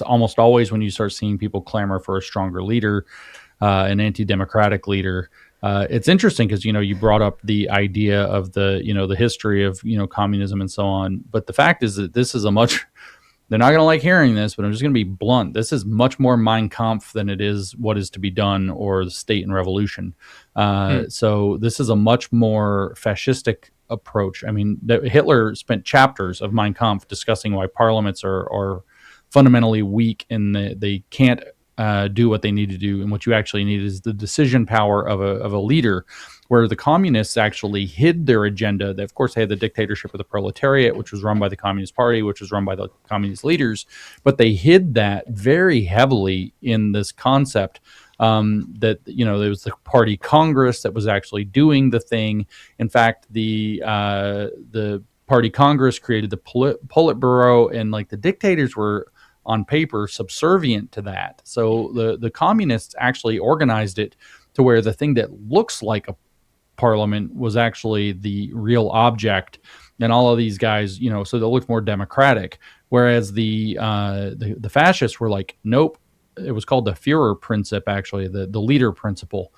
almost always when you start seeing people clamor for a stronger leader, an anti-democratic leader. It's interesting because you brought up the idea of the history of communism and so on. But the fact is that this is a much they're not going to like hearing this, but I'm just going to be blunt. This is much more Mein Kampf than it is What Is to Be Done or the State and Revolution. Hmm. So this is a much more fascistic approach. I mean, Hitler spent chapters of Mein Kampf discussing why parliaments are fundamentally weak and they can't do what they need to do. And what you actually need is the decision power of a leader, where the communists actually hid their agenda. They, of course, they had the dictatorship of the proletariat, which was run by the Communist Party, which was run by the communist leaders, but they hid that very heavily in this concept that there was the party Congress that was actually doing the thing. In fact, the party Congress created the Politburo, and like the dictators were on paper subservient to that. So the communists actually organized it to where the thing that looks like a parliament was actually the real object, and all of these guys, so that looks more democratic. Whereas the fascists were like, nope. It was called the Führer principle, actually, the leader principle.